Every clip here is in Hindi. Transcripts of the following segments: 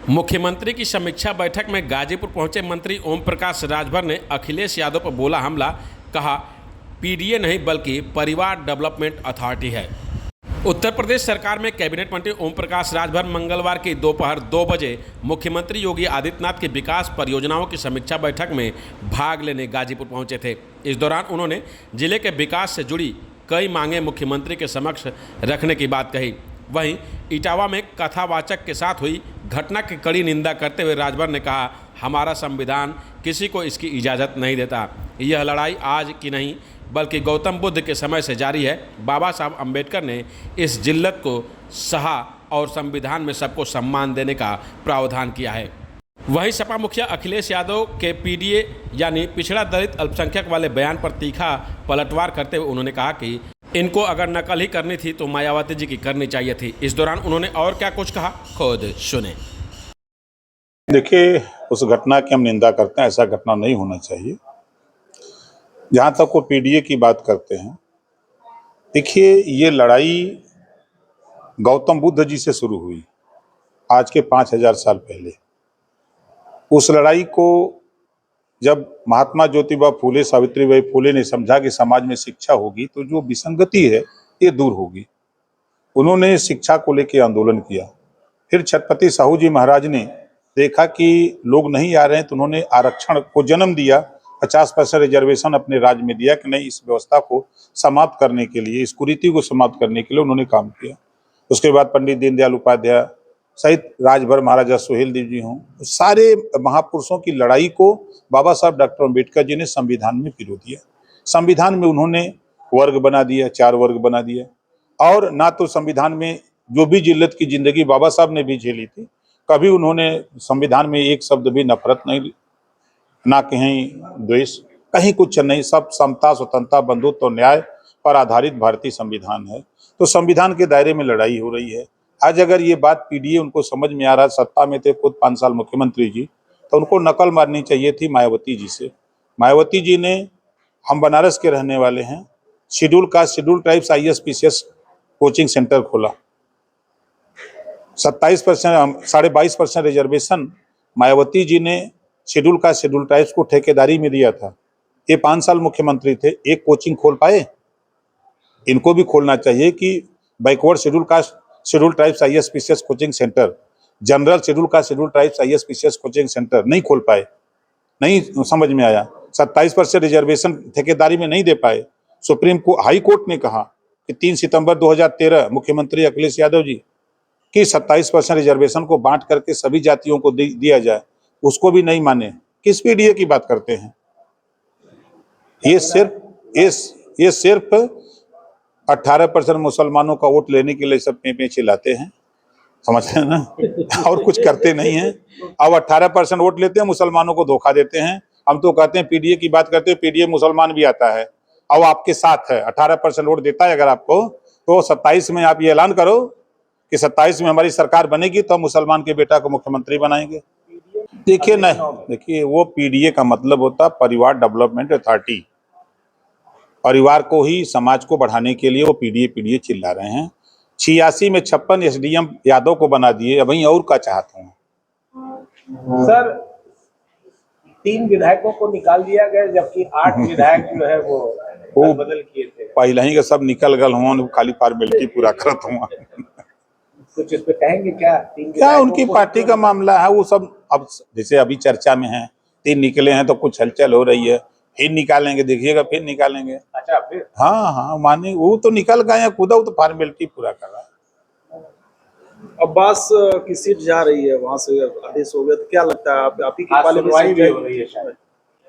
मुख्यमंत्री की समीक्षा बैठक में गाजीपुर पहुंचे मंत्री ओम प्रकाश राजभर ने अखिलेश यादव पर बोला हमला, कहा पीडीए नहीं बल्कि परिवार डेवलपमेंट अथॉरिटी है। उत्तर प्रदेश सरकार में कैबिनेट मंत्री ओम प्रकाश राजभर मंगलवार की दोपहर 2 बजे मुख्यमंत्री योगी आदित्यनाथ की विकास परियोजनाओं की समीक्षा बैठक में भाग लेने गाजीपुर पहुंचे थे। इस दौरान उन्होंने जिले के विकास से जुड़ी कई मांगें मुख्यमंत्री के समक्ष रखने की बात कही। वहीं इटावा में कथावाचक के साथ हुई घटना की कड़ी निंदा करते हुए राजभर ने कहा, हमारा संविधान किसी को इसकी इजाज़त नहीं देता। यह लड़ाई आज की नहीं बल्कि गौतम बुद्ध के समय से जारी है। बाबा साहब अम्बेडकर ने इस जिल्लत को सहा और संविधान में सबको सम्मान देने का प्रावधान किया है। वहीं सपा मुखिया अखिलेश यादव के पीडीए यानी पिछड़ा दलित अल्पसंख्यक वाले बयान पर तीखा पलटवार करते हुए उन्होंने कहा कि इनको अगर नकल ही करनी थी तो मायावती जी की करनी चाहिए थी। इस दौरान उन्होंने और क्या कुछ कहा, खुद सुने। देखिए, उस घटना की हम निंदा करते हैं, ऐसा घटना नहीं होना चाहिए। जहाँ तक वो पीडीए की बात करते हैं, देखिए ये लड़ाई गौतम बुद्ध जी से शुरू हुई आज के 5000 साल पहले। उस लड़ाई को जब महात्मा ज्योतिबा फूले, सावित्रीबाई फूले ने समझा कि समाज में शिक्षा होगी तो जो विसंगति है ये दूर होगी, उन्होंने शिक्षा को लेकर आंदोलन किया। फिर छत्रपति साहू जी महाराज ने देखा कि लोग नहीं आ रहे हैं तो उन्होंने आरक्षण को जन्म दिया। 50% रिजर्वेशन अपने राज्य में दिया कि नहीं, इस व्यवस्था को समाप्त करने के लिए, इस कुरीति को समाप्त करने के लिए उन्होंने काम किया। उसके बाद पंडित दीनदयाल उपाध्याय सहित राजभर, महाराजा सुहेलदेव जी हों, सारे महापुरुषों की लड़ाई को बाबा साहब डॉक्टर अम्बेडकर जी ने संविधान में पिरो दिया। संविधान में उन्होंने वर्ग बना दिया, 4 वर्ग बना दिया। और ना तो संविधान में जो भी जिल्लत की जिंदगी बाबा साहब ने भी झेली थी, कभी उन्होंने संविधान में एक शब्द भी नफरत नहीं, ना कहीं द्वेष, कहीं कुछ नहीं। सब समता, स्वतंत्रता, बंधुत्व और न्याय पर आधारित भारतीय संविधान है। तो संविधान के दायरे में लड़ाई हो रही है। आज अगर ये बात पीडीए उनको समझ में आ रहा, सत्ता में थे खुद 5 साल मुख्यमंत्री जी, तो उनको नकल मारनी चाहिए थी मायावती जी से। मायावती जी ने, हम बनारस के रहने वाले हैं, schedule caste, schedule tribes ISPCS coaching centre खोला। 27%, 22.5% रिजर्वेशन मायावती जी ने शेड्यूल कास्ट, शेड्यूल ट्राइब्स को ठेकेदारी में दिया था। ये 5 साल मुख्यमंत्री थे, एक कोचिंग खोल पाए? इनको भी खोलना चाहिए कि backward schedule caste, schedule tribes ISPCS coaching centre, general schedule caste, schedule tribes ISPCS coaching centre नहीं खोल पाए, नहीं समझ में आया। 27% रिजर्वेशन ठेकेदारी में नहीं दे पाए। सुप्रीम कोर्ट, हाई कोर्ट ने कहा कि 3 सितंबर 2013 मुख्यमंत्री अखिलेश यादव जी कि 27% रिजर्वेशन को बांट करके सभी जातियों को दिया जाए, उसको भी नहीं माने। किस पीडीए की बात करते हैं? ये सिर्फ 18% मुसलमानों का वोट लेने के लिए सब पे चिल्लाते हैं, समझ रहे हैं ना, और कुछ करते नहीं हैं। अब 18% वोट लेते हैं, मुसलमानों को धोखा देते हैं। हम तो कहते हैं पीडीए की बात करते हैं, पीडीए मुसलमान भी आता है। अब आपके साथ है, 18% वोट देता है अगर आपको, तो 27 में आप ये ऐलान करो कि 27 में हमारी सरकार बनेगी तो हम मुसलमान के बेटा को मुख्यमंत्री बनाएंगे। देखिए नहीं, देखिए वो पीडीए का मतलब होता परिवार डेवलपमेंट अथॉरिटी। परिवार को ही, समाज को बढ़ाने के लिए वो पीडीए चिल्ला रहे हैं। 86 में 56 SDM यादव को बना दिए, अब और क्या चाहते हैं? सर, 3 विधायकों को निकाल दिया गया जबकि 8 विधायक जो है वो बदल किए थे। पहले ही का सब निकल गल हुआ, खाली फॉर्मेलिटी पूरा करत हुआ। कुछ इस पे कहेंगे क्या? क्या उनकी पार्टी का मामला है वो सब। अब जैसे अभी चर्चा में है, 3 निकले हैं तो कुछ हलचल हो रही है, फिर निकालेंगे, देखिएगा फिर निकालेंगे। अच्छा, फिर? हाँ, माने वो तो निकल गए हैं, खुदा वो तो फॉर्मेलिटी पूरा कर रहा है। अब्बास की सीट जा रही है, वहां से आदेश हो गया, तो क्या लगता है आप ही की पाले में सुनवाई भी हो रही है शायद?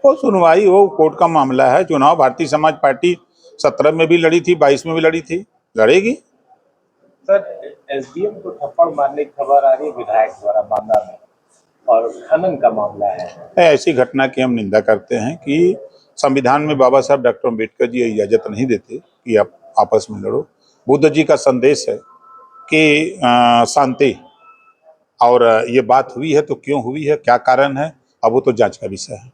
वो सुनवाई हो, कोर्ट का मामला है। चुनाव भारतीय समाज पार्टी 17 में भी लड़ी थी, 22 में भी लड़ी थी, लड़ेगी। सर, SDM को थप्पड़ मारने की खबर आ रही है विधायक द्वारा बांदा में, और खनन का मामला है। ऐसी घटना की हम निंदा करते हैं कि संविधान में बाबा साहब डॉक्टर अम्बेडकर जी इजाजत नहीं देते कि आप आपस में लड़ो। बुद्ध जी का संदेश है कि शांति, और ये बात हुई है तो क्यों हुई है, क्या कारण है, अब वो तो जांच का विषय है।